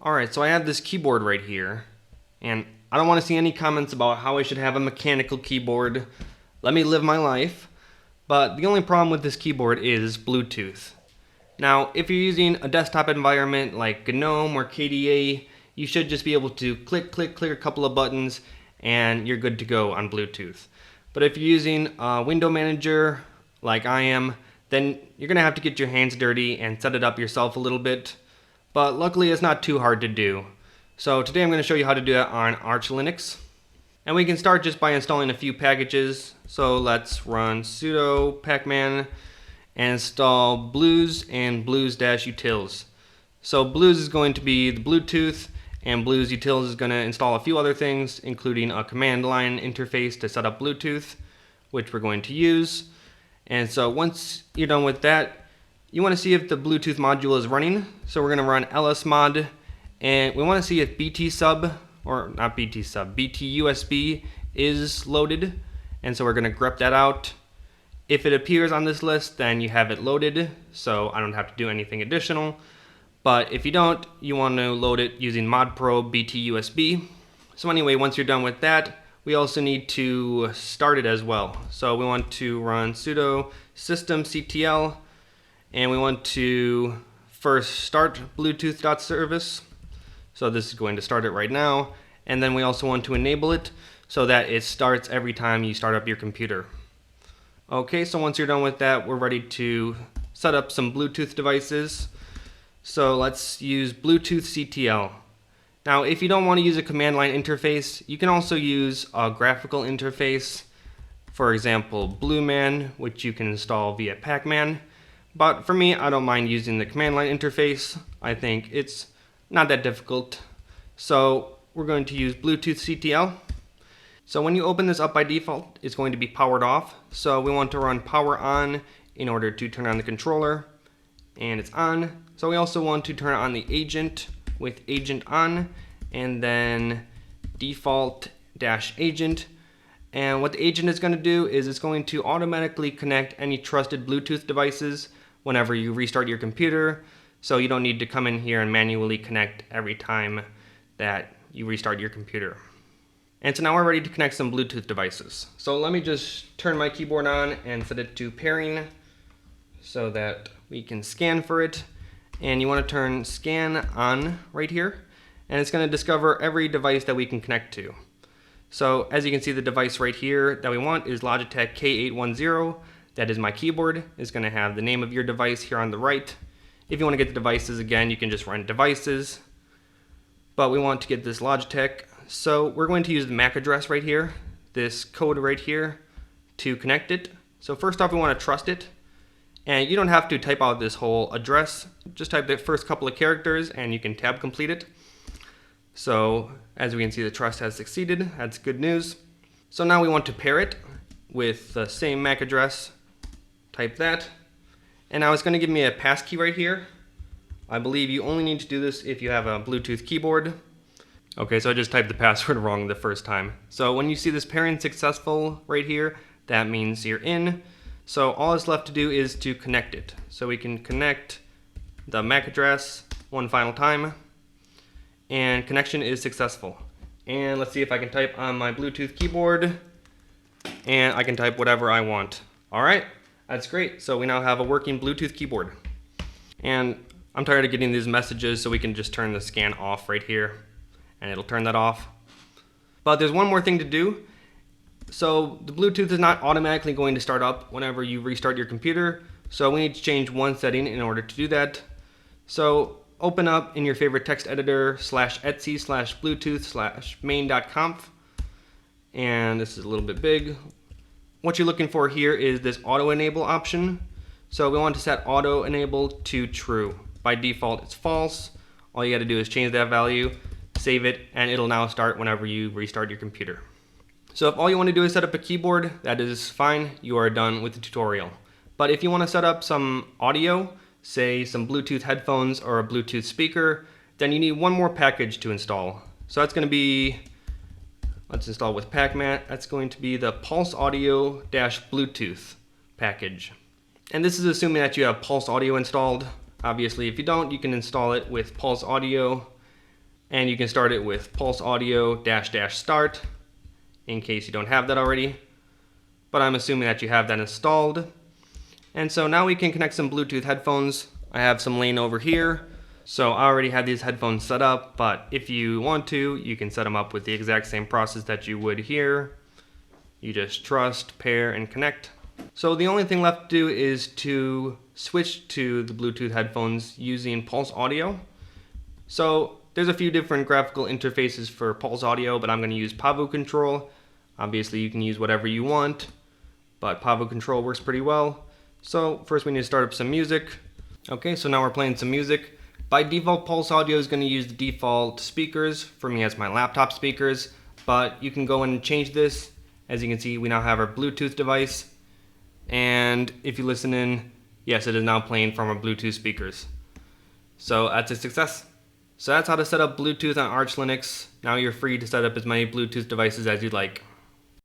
Alright, so I have this keyboard right here, and I don't want to see any comments about how I should have a mechanical keyboard. Let me live my life. But the only problem with this keyboard is Bluetooth. Now, if you're using a desktop environment like GNOME or KDE, you should just be able to click a couple of buttons and you're good to go on Bluetooth. But if you're using a window manager like I am, then you're going to have to get your hands dirty and set it up yourself a little bit. But luckily it's not too hard to do. So today I'm going to show you how to do that on Arch Linux. And we can start just by installing a few packages. So let's run sudo pacman and install blues and blues-utils. So blues is going to be the Bluetooth, and blues-utils is going to install a few other things, including a command line interface to set up Bluetooth, which we're going to use. And so once you're done with that, you want to see if the Bluetooth module is running. So we're going to run lsmod, and we want to see if BTsub, or not BTsub, BTUSB is loaded. And so we're going to grep that out. If it appears on this list, then you have it loaded, so I don't have to do anything additional. But if you don't, you want to load it using modprobe BTUSB. So anyway, once you're done with that, we also need to start it as well. So we want to run sudo systemctl, and we want to first start bluetooth.service. So this is going to start it right now. And then we also want to enable it so that it starts every time you start up your computer. Okay, so once you're done with that, we're ready to set up some Bluetooth devices. So let's use bluetooth-ctl. Now, if you don't want to use a command line interface, you can also use a graphical interface. For example, Blueman, which you can install via pacman. But for me, I don't mind using the command line interface. I think it's not that difficult. So we're going to use bluetooth-ctl. So when you open this up by default, it's going to be powered off. So we want to run power on in order to turn on the controller, and it's on. So we also want to turn on the agent with agent on, and then default-agent. And what the agent is going to do is it's going to automatically connect any trusted Bluetooth devices whenever you restart your computer. So you don't need to come in here and manually connect every time that you restart your computer. And so now we're ready to connect some Bluetooth devices. So let me just turn my keyboard on and set it to pairing so that we can scan for it. And you want to turn scan on right here, and it's going to discover every device that we can connect to. So as you can see, the device right here that we want is Logitech K810. That is my keyboard. It's going to have the name of your device here on the right. If you want to get the devices again, you can just run devices. But we want to get this Logitech. So we're going to use the MAC address right here, this code right here, to connect it. So first off, we want to trust it. And you don't have to type out this whole address. Just type the first couple of characters and you can tab complete it. So as we can see, the trust has succeeded. That's good news. So now we want to pair it with the same MAC address. Type that. And now it's going to give me a passkey right here. I believe you only need to do this if you have a Bluetooth keyboard. Okay, so I just typed the password wrong the first time. So when you see this pairing successful right here, that means you're in. So all that's left to do is to connect it. So we can connect the MAC address one final time, and connection is successful. And let's see if I can type on my Bluetooth keyboard, and I can type whatever I want. All right, that's great. So we now have a working Bluetooth keyboard. And I'm tired of getting these messages, so we can just turn the scan off right here, and it'll turn that off. But there's one more thing to do. So the Bluetooth is not automatically going to start up whenever you restart your computer. So we need to change one setting in order to do that. So open up in your favorite text editor /etsy/bluetooth/main.conf. And this is a little bit big. What you're looking for here is this auto enable option. So we want to set auto enable to true. By default, it's false. All you got to do is change that value, save it, and it'll now start whenever you restart your computer. So if all you want to do is set up a keyboard, that is fine. You are done with the tutorial. But if you want to set up some audio, say some Bluetooth headphones or a Bluetooth speaker, then you need one more package to install. So that's going to be, let's install with pacman. That's going to be the pulseaudio-bluetooth package. And this is assuming that you have Pulse Audio installed. Obviously, if you don't, you can install it with Pulse Audio. And you can start it with Pulse Audio -- start in case you don't have that already. But I'm assuming that you have that installed. And so now we can connect some Bluetooth headphones. I have some laying over here. So I already have these headphones set up, but if you want to, you can set them up with the exact same process that you would here. You just trust, pair, and connect. So the only thing left to do is to switch to the Bluetooth headphones using Pulse Audio. So there's a few different graphical interfaces for Pulse Audio, but I'm going to use Pavu Control. Obviously you can use whatever you want, but Pavu Control works pretty well. So first we need to start up some music. Okay, so now we're playing some music. By default, Pulse Audio is going to use the default speakers. For me, it's my laptop speakers, but you can go in and change this. As you can see, we now have our Bluetooth device. And if you listen in, yes, it is now playing from our Bluetooth speakers. So that's a success. So that's how to set up Bluetooth on Arch Linux. Now you're free to set up as many Bluetooth devices as you'd like.